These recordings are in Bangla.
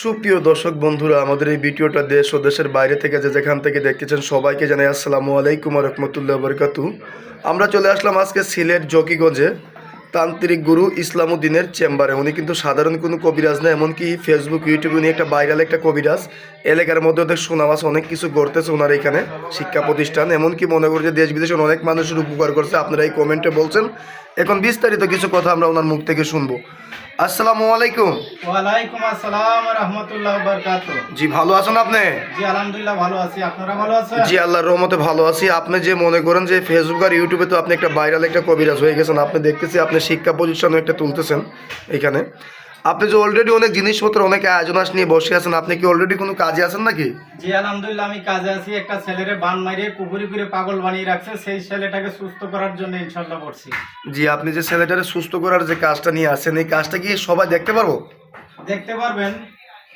সুপ্রিয় দর্শক বন্ধুরা, আমাদের এই ভিডিওটা দেশ ও দেশের বাইরে থেকে যেখান থেকে দেখতেছেন সবাইকে জানাই আসসালামু আলাইকুম রহমতুল্লাহ বরকাতু। আমরা চলে আসলাম আজকে সিলেট জকিগঞ্জে তান্ত্রিক গুরু ইসলামউদ্দিনের চেম্বারে। উনি কিন্তু সাধারণ কোনো কবিরাজ না, এমনকি ফেসবুক ইউটিউবে উনি একটা ভাইরাল একটা কবিরাজ। এলাকার মধ্যে ওদের সুনাম আছে, অনেক কিছু করতেছে ওনার এখানে শিক্ষা প্রতিষ্ঠান, এমনকি মনে করি যে দেশ বিদেশের অনেক মানুষের উপকার করছে। আপনারা এই কমেন্টে বলছেন, এখন বিস্তারিত কিছু কথা আমরা ওনার মুখ থেকে শুনবো। আসসালামু আলাইকুম। ওয়ালাইকুম আসসালাম ওয়া রাহমাতুল্লাহি ওয়া বারাকাতুহু। জি, ভালো আছেন আপনি? জি আলহামদুলিল্লাহ ভালো আছি, আপনারা ভালো আছেন? জি, আল্লাহর রহমতে ভালো আছি। আপনি যে মনে করেন যে ফেসবুক আর ইউটিউবে তো আপনি একটা ভাইরাল একটা কবিরাজ হয়ে গেছেন, আপনি দেখতেছি আপনি শিক্ষা প্রতিষ্ঠানও একটা তুলতেছেন এখানে। আপনি যে অলরেডি অনেক জিনিসপত্র অনেক আয়োজন নিয়ে বসে আছেন, আপনি কি অলরেডি কোনো কাজে আছেন নাকি? জি আলহামদুলিল্লাহ আমি কাজে আছি। একটা ছেলেরে বান মারিয়ে কুপুরি করে পাগল বানিয়ে রাখছে, সেই ছেলেটাকে সুস্থ করার জন্য ইনশাআল্লাহ করছি। জি, আপনি যে ছেলেটারে সুস্থ করার যে কাজটা নিয়ে আসেন, এই কাজটা কি সবাই দেখতে পারবো? দেখতে পারবেন,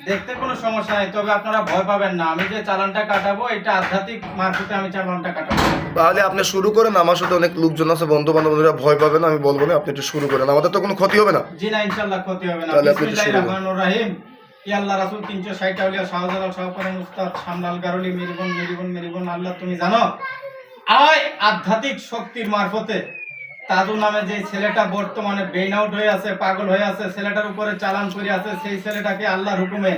দেখতে কোনো সমস্যা নেই, তবে আপনারা ভয় পাবেন না। আমি যে চালানটা কাটাবো এটা আধ্যাত্মিক মারফতে আমি চালানটা কাটাবো। তাহলে আপনি শুরু করেন, আমার সাথে অনেক লোকজন আছে, বন্ধু বান্ধবরা ভয় পাবেন, আমি বলবো না, আপনি একটু শুরু করেন, আমাদের তো কোনো ক্ষতি হবে না। জি না, ইনশাআল্লাহ ক্ষতি হবে না। তাহলে আপনি একটু বিসমিল্লাহির শুরু করুন। রহমানির রহিম। ইয়া আল্লাহ রাসূল 360 আউলিয়া শাহজালাল শাহপরান উস্তাদ শামলাল গারুলি মেরিবন আল্লাহ তুমি জানো। আয় আধ্যাত্মিক শক্তির মারফতে তাজু নামে যে ছেলেটা বর্তমানে ব্রেন আউট হয়ে আছে, পাগল হয়ে আছে, ছেলেটার উপরে চালান করে আছে, সেই ছেলেটাকে আল্লাহর হুকুমে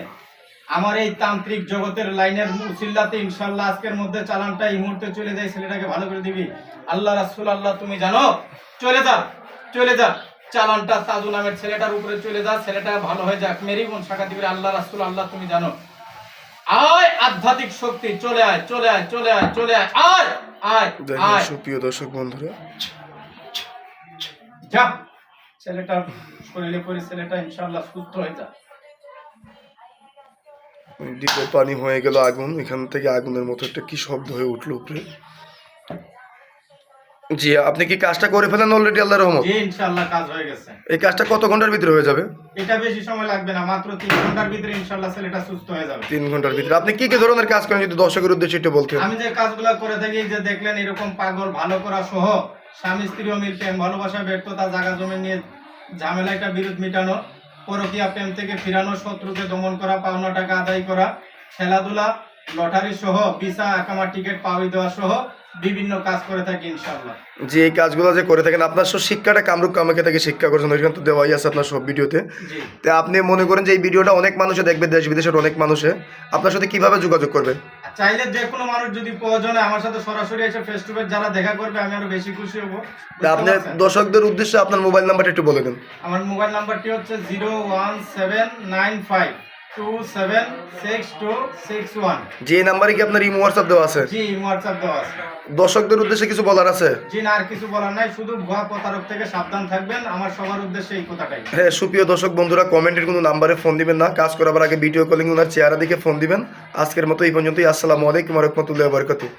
আমার এই তান্ত্রিক জগতের লাইনের মুসিল্লাতে ইনশাআল্লাহ আজকের মধ্যে চালানটা এই মুহূর্তে চলে যায়, ছেলেটাকে ভালো করে দিবি। আল্লাহ রাসূল আল্লাহ তুমি জানো, চলে যা চলে যা, চালানটা তাজু নামের ছেলেটার উপরে চলে যা, ছেলেটা ভালো হয়ে যাক। মেরি বোন শাখা দিবি। আল্লাহ রাসূল আল্লাহ তুমি জানো। আয় আধ্যাত্মিক শক্তি চলে আয় চলে আয় চলে আয় চলে আয় আয় আয় দেখেন আয়। সুপ্রিয় দর্শক বন্ধুরা, যা ছেলেটা শরীরে পরে ছেলেটা ইনশাআল্লাহ সুস্থ হয়ে যা। ডিপে পানি হয়ে গেল, আগুন এখান থেকে আগুনের মতো একটা কি শব্দ হয়ে উঠলো উপরে। জি, আপনি কি কাজটা করে ফেলেন অলরেডি? আল্লাহর রহমত, জি ইনশাআল্লাহ কাজ হয়ে গেছে। এই কাজটা কত ঘন্টার ভিতরে হয়ে যাবে? এটা বেশি সময় লাগবে না, মাত্র 3 ঘন্টার ভিতরে ইনশাআল্লাহ ছেলেটা সুস্থ হয়ে যাবে। 3 ঘন্টার ভিতরে। আপনি কি কি ধরনের কাজ করেন যদি দর্শকের উদ্দেশ্যে একটু বলতেন? আমি যে কাজগুলো করে থাকি, যে দেখলেন এরকম পাগল ভালো করা সহ স্বামী স্ত্রী অমিল প্রেম ভালোবাসা ব্যর্থতা জায়গা জমি নিয়ে ঝামেলা একটা বিরোধ মিটানো, পরকীয়া প্রেম থেকে ফিরানো, শত্রুকে দমন করা, পাওনা টাকা আদায় করা, খেলাধুলা, লটারি সহ ভিসা আকামা টিকিট পাওয়া দেওয়া সহ বিভিন্ন কাজ করে থাকি ইনশাআল্লাহ। যে এই কাজগুলো যে করে থাকেন, আপনার সব শিক্ষাটা কামরূপ কামাখ্যা থেকে শিক্ষা করছেন, ওইখান তো দেওয়াই আছে আপনার সব ভিডিওতে। জি তা আপনি মনে করেন যে এই ভিডিওটা অনেক মানুষে দেখবে, দেশ বিদেশের অনেক মানুষে, আপনার সাথে কিভাবে যোগাযোগ করবে? চাইলে যে কোনো মানুষ যদি প্রয়োজন হয় আমার সাথে সরাসরি এসে ফেস টু ফেস যারা দেখা করবে আমি আরো বেশি খুশি হব। তা আপনি দর্শকদের উদ্দেশ্যে আপনার মোবাইল নাম্বারটা একটু বলে দেন। আমার মোবাইল নাম্বারটি হচ্ছে 01795276261। যে এই নাম্বারে কি আপনার ইমো হোয়াটসঅ্যাপ দেওয়া আছে? জি হোয়াটসঅ্যাপ দেওয়া আছে। দর্শকদের উদ্দেশ্যে কিছু বলার আছে? জি না, আর কিছু বলার নাই, শুধু ভুয়া প্রতারক থেকে সাবধান থাকবেন, আমার সবার উদ্দেশ্যে এই কথাটাই। হ্যাঁ, সুপ্রিয় দর্শক বন্ধুরা, কমেন্টের কোনো নাম্বারে ফোন দিবেন না, কাজ করাবার আগে ভিডিও কলিং ওনার চেহারা দেখে ফোন দিবেন। আজকের মতো এই পর্যন্তই। আসসালামু আলাইকুম ওয়া রাহমাতুল্লাহি ওয়া বারাকাতুহু।